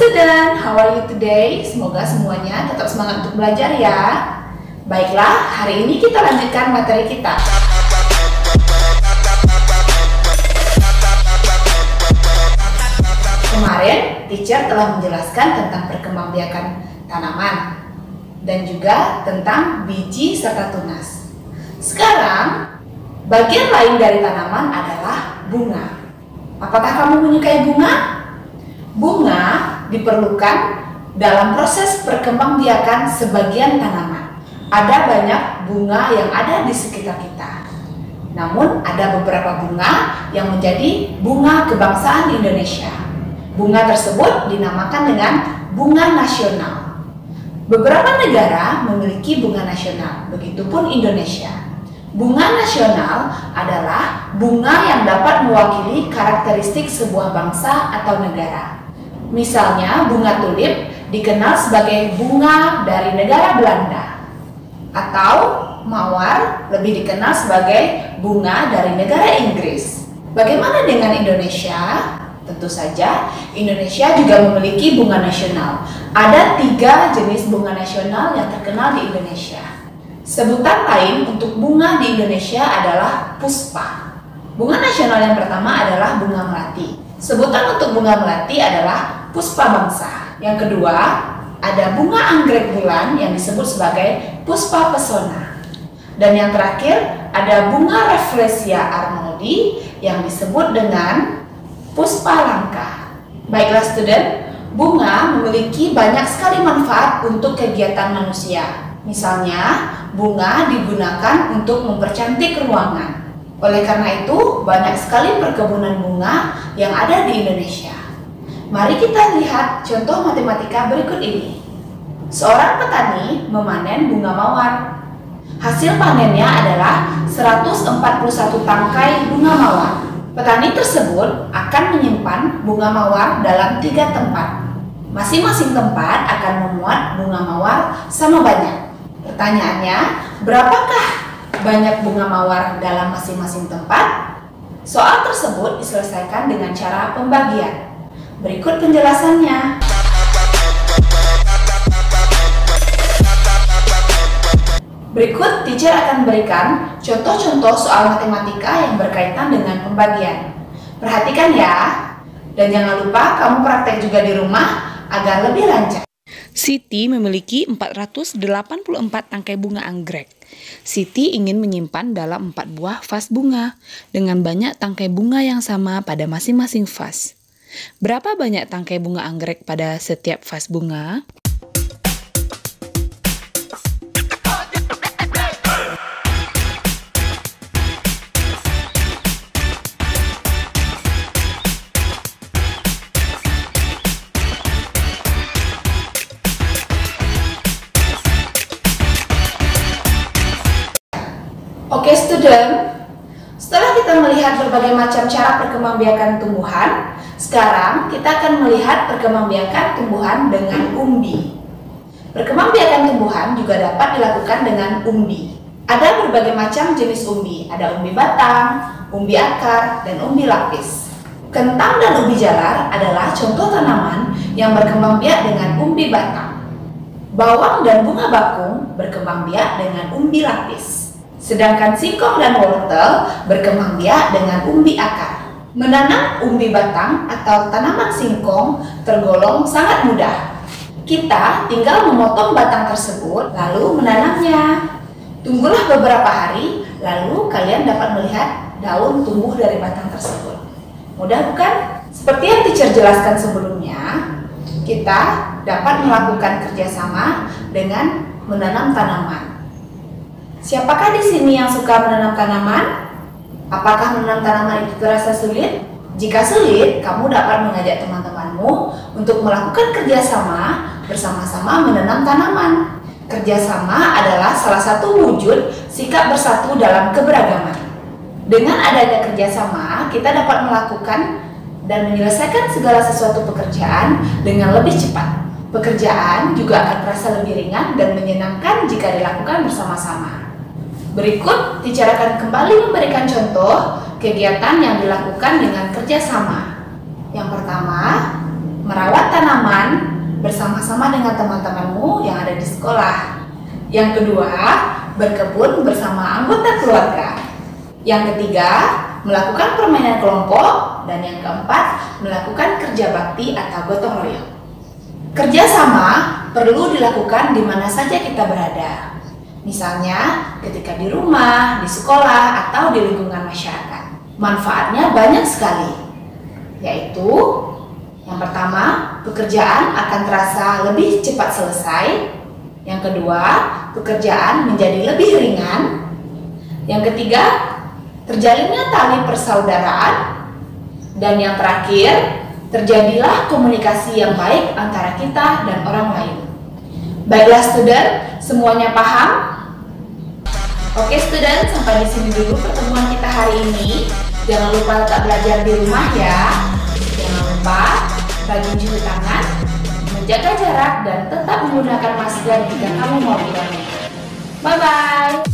student, how are you today? Semoga semuanya tetap semangat untuk belajar ya. Baiklah, hari ini kita lanjutkan materi kita. Kemarin, teacher telah menjelaskan tentang perkembangbiakan tanaman dan juga tentang biji serta tunas. Sekarang, bagian lain dari tanaman adalah bunga. Apakah kamu menyukai bunga? Bunga diperlukan dalam proses perkembangbiakan sebagian tanaman. Ada banyak bunga yang ada di sekitar kita. Namun ada beberapa bunga yang menjadi bunga kebangsaan Indonesia. Bunga tersebut dinamakan dengan bunga nasional. Beberapa negara memiliki bunga nasional, begitupun Indonesia. Bunga nasional adalah bunga yang dapat mewakili karakteristik sebuah bangsa atau negara. Misalnya, bunga tulip dikenal sebagai bunga dari negara Belanda, atau mawar lebih dikenal sebagai bunga dari negara Inggris. Bagaimana dengan Indonesia? Tentu saja, Indonesia juga memiliki bunga nasional. Ada 3 jenis bunga nasional yang terkenal di Indonesia. Sebutan lain untuk bunga di Indonesia adalah puspa. Bunga nasional yang pertama adalah bunga melati. Sebutan untuk bunga melati adalah puspa bangsa. Yang kedua, ada bunga anggrek bulan yang disebut sebagai puspa pesona. Dan yang terakhir, ada bunga Rafflesia arnoldi yang disebut dengan puspa langka. Baiklah student, bunga memiliki banyak sekali manfaat untuk kegiatan manusia. Misalnya, bunga digunakan untuk mempercantik ruangan. Oleh karena itu, banyak sekali perkebunan bunga yang ada di Indonesia. Mari kita lihat contoh matematika berikut ini. Seorang petani memanen bunga mawar. Hasil panennya adalah 141 tangkai bunga mawar. Petani tersebut akan menyimpan bunga mawar dalam 3 tempat. Masing-masing tempat akan memuat bunga mawar sama banyak. Pertanyaannya, berapakah banyak bunga mawar dalam masing-masing tempat? Soal tersebut diselesaikan dengan cara pembagian. Berikut penjelasannya. Berikut teacher akan berikan contoh-contoh soal matematika yang berkaitan dengan pembagian. Perhatikan ya, dan jangan lupa kamu praktek juga di rumah agar lebih lancar. Siti memiliki 484 tangkai bunga anggrek. Siti ingin menyimpan dalam 4 buah vas bunga dengan banyak tangkai bunga yang sama pada masing-masing vas. Berapa banyak tangkai bunga anggrek pada setiap vas bunga? Oke student, setelah kita melihat berbagai macam cara perkembangbiakan tumbuhan, sekarang kita akan melihat perkembangbiakan tumbuhan dengan umbi. Perkembangbiakan tumbuhan juga dapat dilakukan dengan umbi. Ada berbagai macam jenis umbi, ada umbi batang, umbi akar, dan umbi lapis. Kentang dan ubi jalar adalah contoh tanaman yang berkembang biak dengan umbi batang. Bawang dan bunga bakung berkembang biak dengan umbi lapis. Sedangkan singkong dan wortel berkembang biak dengan umbi akar. Menanam umbi batang atau tanaman singkong tergolong sangat mudah. Kita tinggal memotong batang tersebut lalu menanamnya. Tunggulah beberapa hari, lalu kalian dapat melihat daun tumbuh dari batang tersebut. Mudah bukan? Seperti yang teacher jelaskan sebelumnya, kita dapat melakukan kerjasama dengan menanam tanaman. Siapakah di sini yang suka menanam tanaman? Apakah menanam tanaman itu terasa sulit? Jika sulit, kamu dapat mengajak teman-temanmu untuk melakukan kerjasama bersama-sama menanam tanaman. Kerjasama adalah salah satu wujud sikap bersatu dalam keberagaman. Dengan adanya kerjasama, kita dapat melakukan dan menyelesaikan segala sesuatu pekerjaan dengan lebih cepat. Pekerjaan juga akan terasa lebih ringan dan menyenangkan jika dilakukan bersama-sama. Berikut, teacher akan kembali memberikan contoh kegiatan yang dilakukan dengan kerjasama. Yang pertama, merawat tanaman bersama-sama dengan teman-temanmu yang ada di sekolah. Yang kedua, berkebun bersama anggota keluarga. Yang ketiga, melakukan permainan kelompok. Dan yang keempat, melakukan kerja bakti atau gotong royong. Kerjasama perlu dilakukan di mana saja kita berada. Misalnya ketika di rumah, di sekolah, atau di lingkungan masyarakat. Manfaatnya banyak sekali, yaitu yang pertama, pekerjaan akan terasa lebih cepat selesai. Yang kedua, pekerjaan menjadi lebih ringan. Yang ketiga, terjalinnya tali persaudaraan. Dan yang terakhir, terjadilah komunikasi yang baik antara kita dan orang lain. Baiklah student, semuanya paham? Oke student, sampai di sini dulu pertemuan kita hari ini. Jangan lupa tetap belajar di rumah ya. Jangan lupa rajin cuci tangan, menjaga jarak, dan tetap menggunakan masker jika kamu mau keluar. Bye-bye!